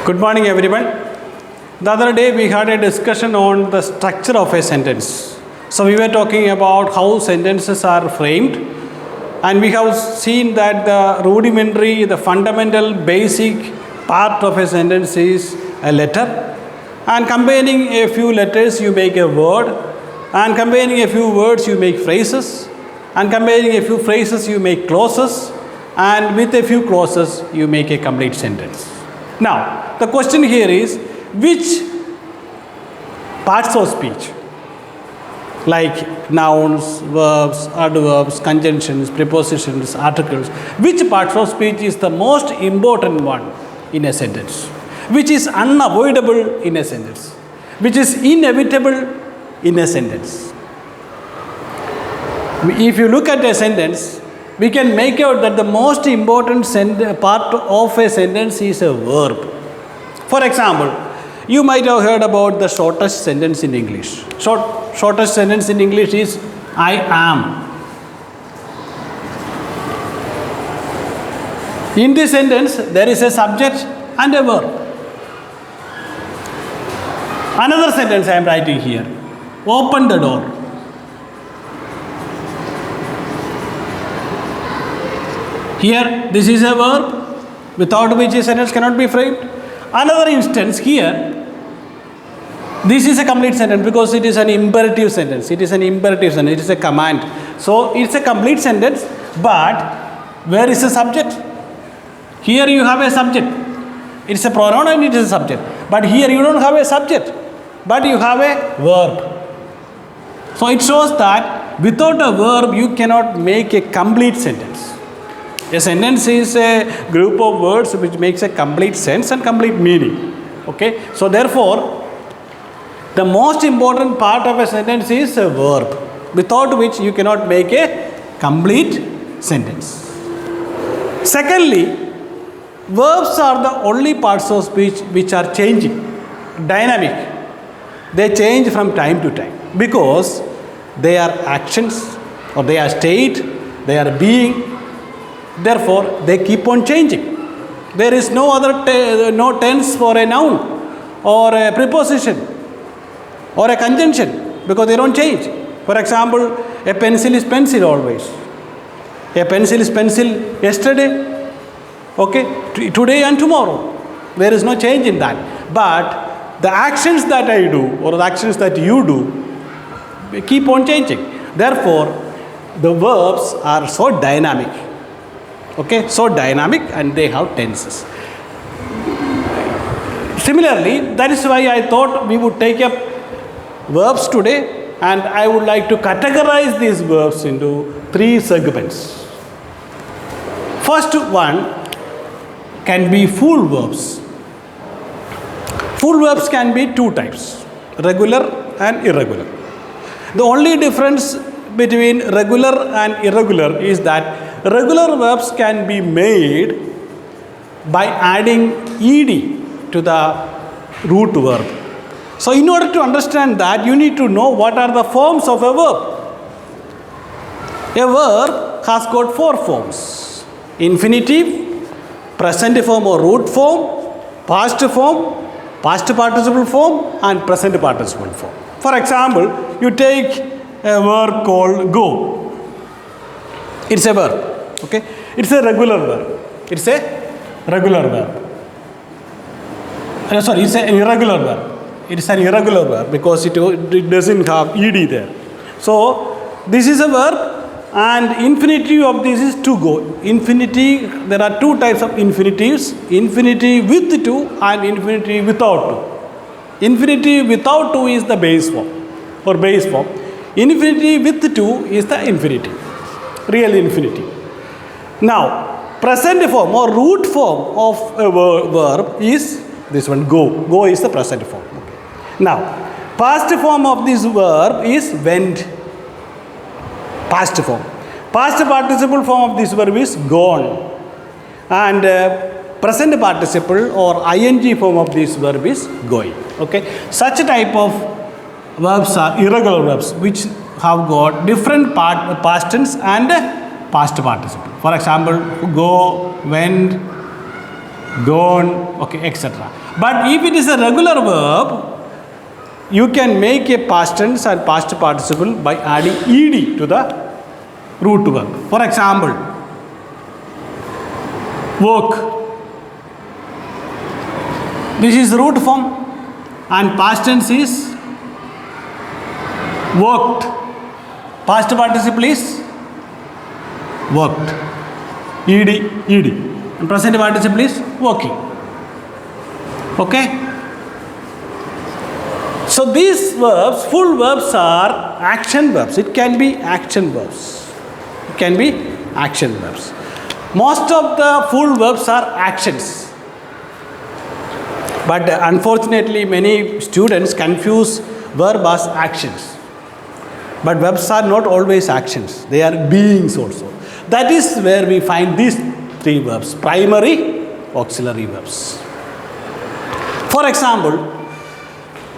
Good morning, everyone. The other day we had a discussion on the structure of a sentence. So we were talking about how sentences are framed, and we have seen that the rudimentary, the fundamental, basic part of a sentence is a letter, and combining a few letters you make a word, and combining a few words you make phrases, and combining a few phrases you make clauses, and with a few clauses you make a complete sentence. Now, the question here is, which parts of speech, like nouns, verbs, adverbs, conjunctions, prepositions, articles, which parts of speech is the most important one in a sentence, which is unavoidable in a sentence, which is inevitable in a sentence? If you look at a sentence, we can make out that the most important part of a sentence is a verb. For example, you might have heard about the shortest sentence in English. Shortest sentence in English is I am. In this sentence, there is a subject and a verb. Another sentence I am writing here. Open the door. Here, this is a verb without which a sentence cannot be framed. Another instance here, this is a complete sentence because it is an imperative sentence. It is an imperative sentence. It is a command. So, it's a complete sentence, but where is the subject? Here you have a subject. It's a pronoun and it is a subject. But here you don't have a subject, but you have a verb. So, it shows that without a verb, you cannot make a complete sentence. A sentence is a group of words which makes a complete sense and complete meaning. Okay, so therefore, the most important part of a sentence is a verb, without which you cannot make a complete sentence. Secondly, verbs are the only parts of speech which are changing, dynamic. They change from time to time because they are actions or they are state, they are being. Therefore, they keep on changing. There is no other no tense for a noun or a preposition or a conjunction because they don't change. For example, a pencil is pencil always. A pencil is pencil yesterday, okay, today and tomorrow. There is no change in that. But the actions that I do or the actions that you do keep on changing. Therefore, the verbs are so dynamic. Okay, so dynamic and they have tenses. Similarly, that is why I thought we would take up verbs today, and I would like to categorize these verbs into three segments. First one can be full verbs. Full verbs can be two types, regular and irregular. The only difference between regular and irregular is that regular verbs can be made by adding ed to the root verb. So, in order to understand that, you need to know what are the forms of a verb. A verb has got four forms: infinitive, present form or root form, past participle form, and present participle form. For example, you take a verb called go. It's a verb. Okay, it's a regular verb. It's a regular verb. Sorry, it's an irregular verb. It is an irregular verb because it doesn't have ed there. So this is a verb, and infinitive of this is to go. Infinitive, there are two types of infinitives: infinitive with to and infinitive without to. Infinitive without to is the base form or base form. Infinitive with to is the infinitive, real infinitive. Now, present form or root form of a verb is this one, go. Go is the present form. Okay. Now, past form of this verb is went. Past form. Past participle form of this verb is gone. And present participle or ing form of this verb is going. Okay. Such type of verbs are irregular verbs which have got different past tense and past participle. For example, go, went, gone, okay, etc. But if it is a regular verb, you can make a past tense and past participle by adding ed to the root verb. For example, work. This is root form and past tense is worked. Past participle is worked. Ed. And present participle is working. Okay? So these verbs, full verbs are action verbs. It can be action verbs. It can be action verbs. Most of the full verbs are actions. But unfortunately, many students confuse verb as actions. But verbs are not always actions. They are beings also. That is where we find these three verbs. Primary, auxiliary verbs. For example,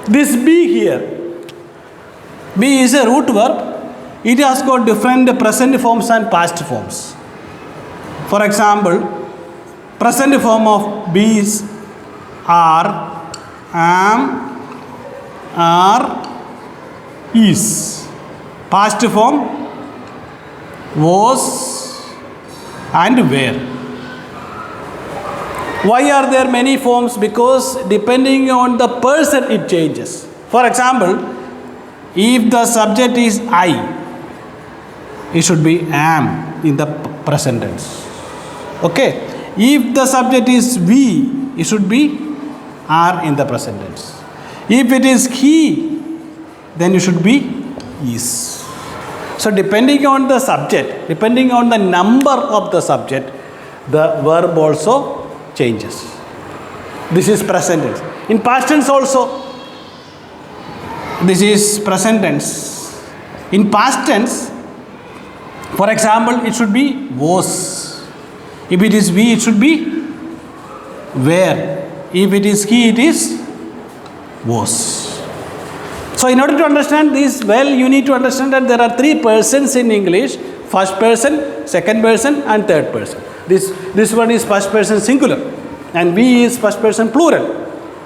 this be here. Be is a root verb. It has got different present forms and past forms. For example, present form of be is are, am, are, is. Past form was and were. Why are there many forms? Because depending on the person it changes. For example, if the subject is I, it should be am in the present tense. Okay. If the subject is we, it should be are in the present tense. If it is he, then it should be is. So depending on the subject, depending on the number of the subject, the verb also changes. This is present tense. In past tense also, this is present tense. In past tense, for example, it should be was. If it is we, it should be were. If it is he, it is was. So in order to understand this well, you need to understand that there are three persons in English: first person, second person, and third person. This one is first person singular, and we is first person plural,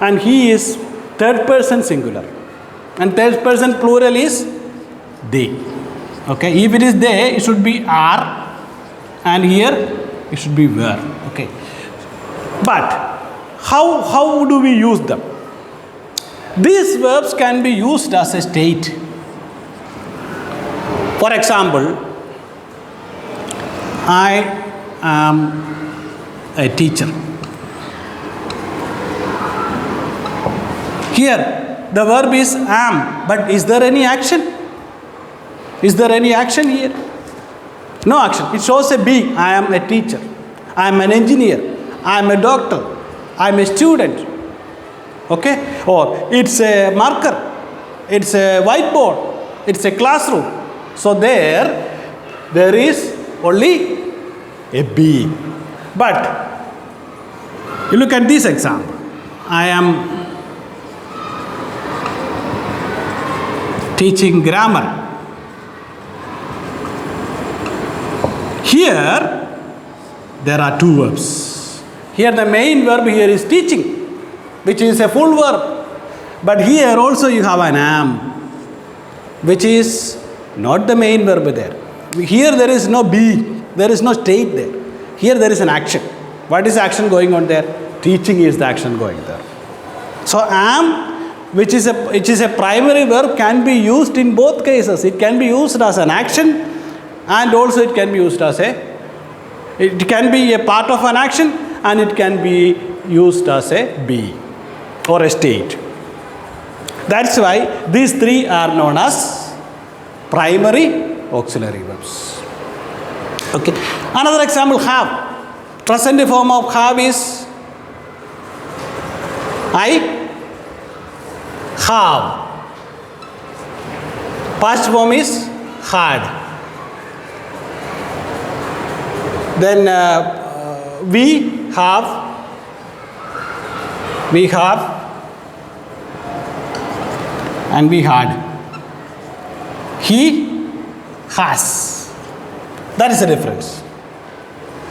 and he is third person singular, and third person plural is they. Okay, if it is they, it should be are, and here it should be were. Okay, but how do we use them? These verbs can be used as a state. For example, I am a teacher. Here, the verb is am, but is there any action? Is there any action here? No action. It shows a be. I am a teacher. I am an engineer. I am a doctor. I am a student. Okay? Or it's a marker. It's a whiteboard. It's a classroom. So there is only a be. But you look at this example. I am teaching grammar. Here there are two verbs. Here the main verb here is teaching, which is a full verb. But here also you have an am, which is not the main verb there. Here there is no be, there is no state there. Here there is an action. What is action going on there? Teaching is the action going there. So am, which is a primary verb, can be used in both cases. It can be used as an action, and also it can be used as it can be a part of an action, and it can be used as a be or a state. That's why these three are known as primary auxiliary verbs. Okay. Another example, have. Present form of have is I have. Past form is had. Then we have, and we had. He has. That is the difference.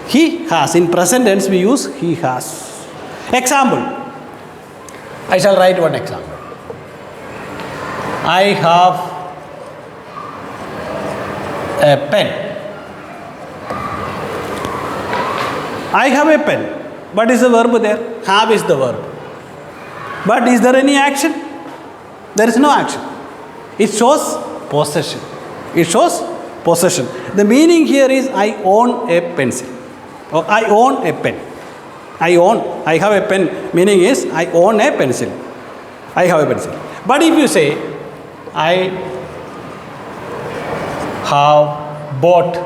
He has. In present tense we use he has. Example. I shall write one example. I have a pen. I have a pen. What is the verb there? Have is the verb. But is there any action? There is no action. It shows possession. It shows possession. The meaning here is I own a pencil. Or I own a pen. I have a pen. Meaning is I own a pencil. I have a pencil. But if you say I have bought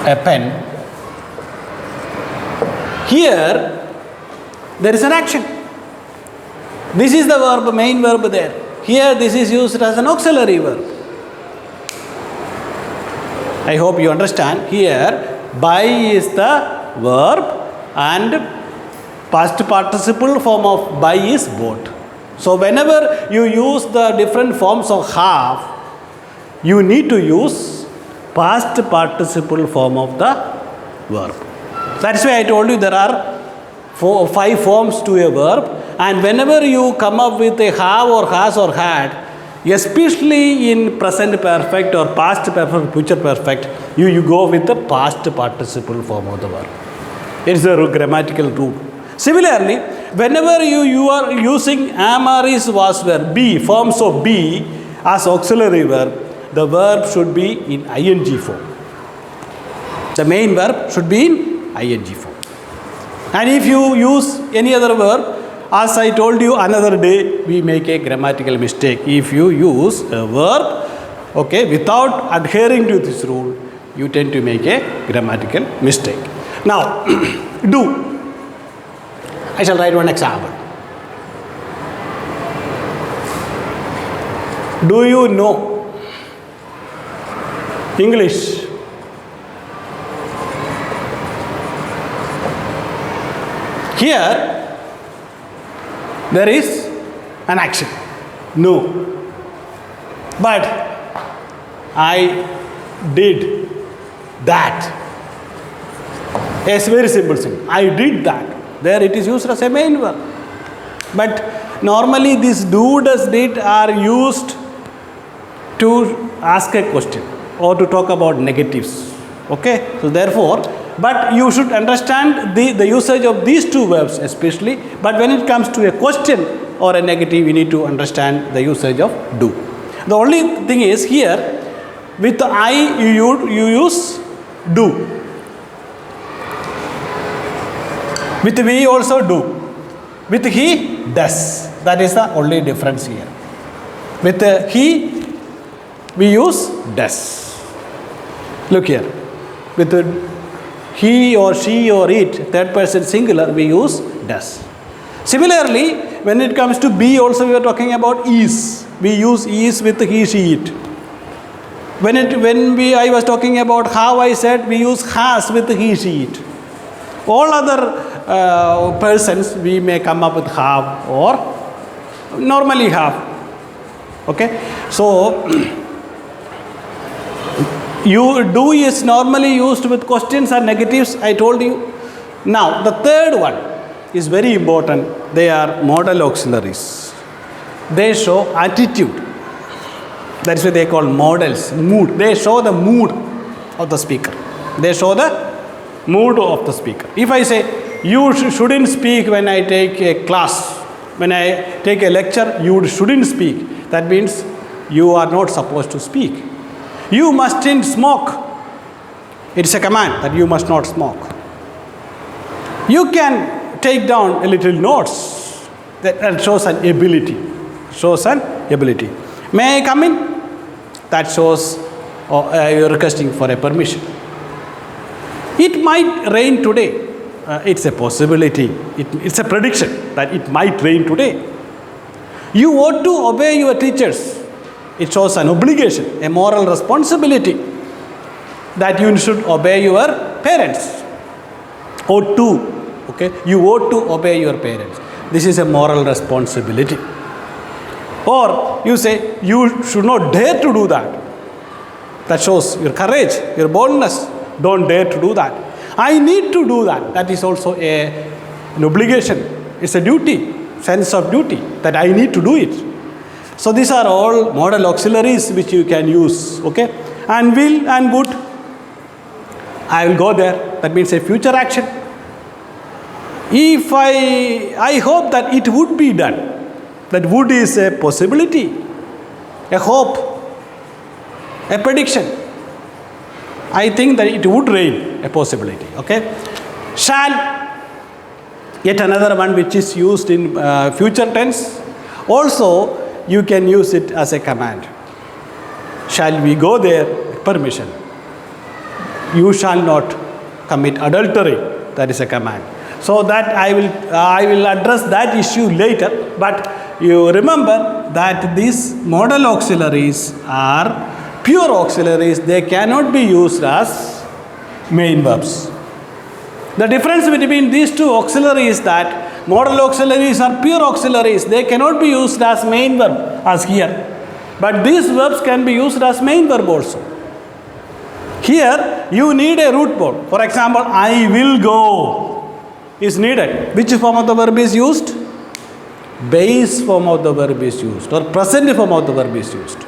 a pen, here there is an action. This is the verb, main verb there. Here this is used as an auxiliary verb. I hope you understand. Here buy is the verb and past participle form of buy is bought. So whenever you use the different forms of have, you need to use past participle form of the verb. That's why I told you there are 5 forms to a verb, and whenever you come up with a have or has or had, especially in present perfect or past perfect, future perfect, you go with the past participle form of the verb. It's a grammatical rule. Similarly, whenever you are using am, are, is, was, were, be, forms of be as auxiliary verb, the verb should be in ing form. The main verb should be in ing form. And if you use any other verb, as I told you another day, we make a grammatical mistake. If you use a verb, okay, without adhering to this rule, you tend to make a grammatical mistake. Now, do. I shall write one example. Do you know English? Here, there is an action. No. But I did that. It's very simple thing. I did that. There it is used as a main verb. But normally these do, does, did are used to ask a question or to talk about negatives. Okay? So therefore, but you should understand the usage of these two verbs especially. But when it comes to a question or a negative, you need to understand the usage of do. The only thing is here, with the I, you use do. With we also do. With he, does. That is the only difference here. With he, we use does. Look here. With he or she or it, third person singular, we use does. Similarly, when it comes to be also, we are talking about is. We use is with he, she, it. I was talking about how, I said we use has with he, she, it. All other persons we may come up with have or normally have. Okay, so you do is normally used with questions and negatives, I told you. Now the third one is very important. They are modal auxiliaries. They show attitude. That is why they call modals, mood. They show the mood of the speaker. They show the mood of the speaker. If I say you shouldn't speak when I take a class, when I take a lecture, you shouldn't speak. That means you are not supposed to speak. You mustn't smoke. It's a command that you must not smoke. You can take down a little notes. That shows an ability. Shows an ability. May I come in? That shows you're requesting for a permission. It might rain today. It's a possibility. It's a prediction that it might rain today. You ought to obey your teachers. It shows an obligation, a moral responsibility that you should obey your parents. Ought to, okay? You ought to obey your parents. This is a moral responsibility. Or you say you should not dare to do that. That shows your courage, your boldness. Don't dare to do that. I need to do that. That is also an obligation. It's a duty, sense of duty that I need to do it. So these are all modal auxiliaries which you can use. Okay, and will and would. I will go there. That means a future action. If I hope that it would be done. That would is a possibility, a hope, a prediction. I think that it would rain, a possibility. Okay, shall. Yet another one which is used in future tense. Also, you can use it as a command. Shall we go there? Permission. You shall not commit adultery. That is a command. So that I will address that issue later. But you remember that these modal auxiliaries are pure auxiliaries. They cannot be used as main verbs. The difference between these two auxiliaries is that modal auxiliaries are pure auxiliaries. They cannot be used as main verb as here. But these verbs can be used as main verb also. Here you need a root verb. For example, I will go is needed. Which form of the verb is used? Base form of the verb is used or present form of the verb is used.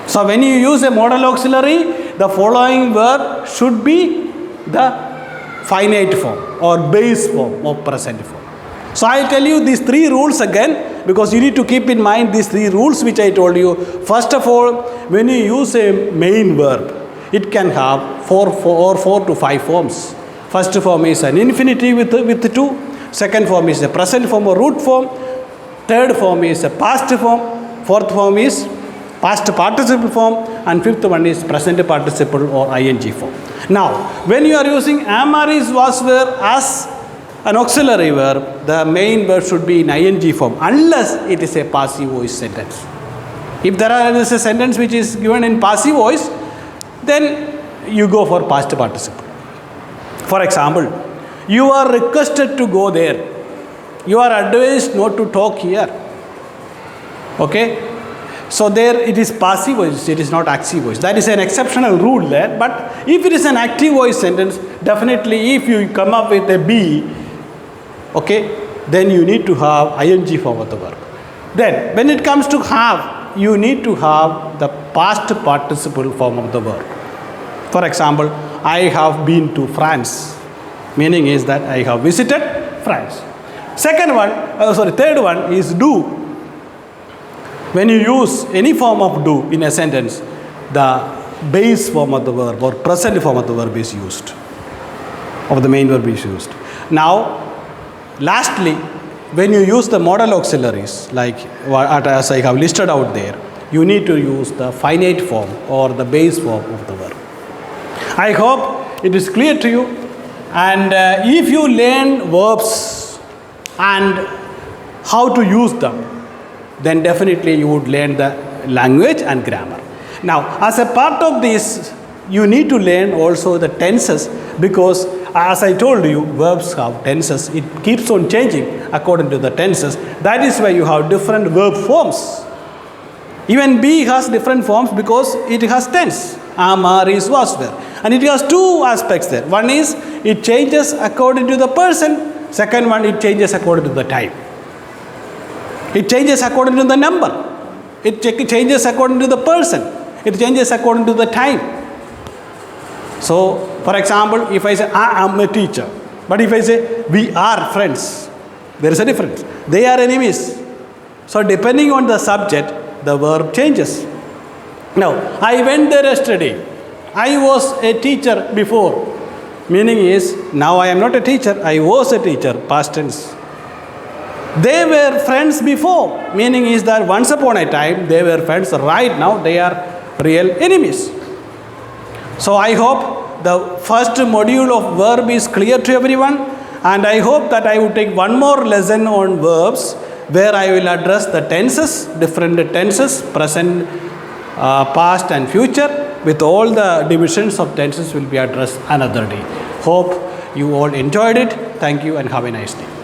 So when you use a modal auxiliary, the following verb should be the finite form or base form or present form. So I will tell you these three rules again because you need to keep in mind these three rules which I told you. First of all, when you use a main verb, it can have four to five forms. First form is an infinitive with two. Second form is a present form or root form. Third form is a past form. Fourth form is past participle form. And fifth one is present participle or ing form. Now, when you are using am, are, is, was, were as an auxiliary verb, the main verb should be in ing form unless it is a passive voice sentence. If there is a sentence which is given in passive voice, then you go for past participle. For example, you are requested to go there. You are advised not to talk here. Okay? So there it is passive voice, it is not active voice. That is an exceptional rule there. But if it is an active voice sentence, definitely if you come up with a be, okay, then you need to have ing form of the verb. Then when it comes to have, you need to have the past participle form of the verb. For example, I have been to France. Meaning is that I have visited France. Third one is do. When you use any form of do in a sentence, the base form of the verb or present form of the verb is used, or the main verb is used. Now, lastly, when you use the modal auxiliaries, like as I have listed out there, you need to use the finite form or the base form of the verb. I hope it is clear to you. And if you learn verbs and how to use them, then definitely you would learn the language and grammar. Now, as a part of this, you need to learn also the tenses because as I told you, verbs have tenses. It keeps on changing according to the tenses. That is why you have different verb forms. Even be has different forms because it has tense. Am, are, is, was, were. And it has two aspects there. One is it changes according to the person. Second one, it changes according to the time. It changes according to the number. It changes according to the person. It changes according to the time. So, for example, if I say, I am a teacher. But if I say, we are friends, there is a difference. They are enemies. So, depending on the subject, the verb changes. Now, I went there yesterday. I was a teacher before. Meaning is, now I am not a teacher, I was a teacher, past tense. They were friends before. Meaning is that once upon a time, they were friends. Right now, they are real enemies. So, I hope the first module of verb is clear to everyone. And I hope that I will take one more lesson on verbs where I will address the tenses, different tenses, present, past and future. With all the divisions of tenses will be addressed another day. Hope you all enjoyed it. Thank you and have a nice day.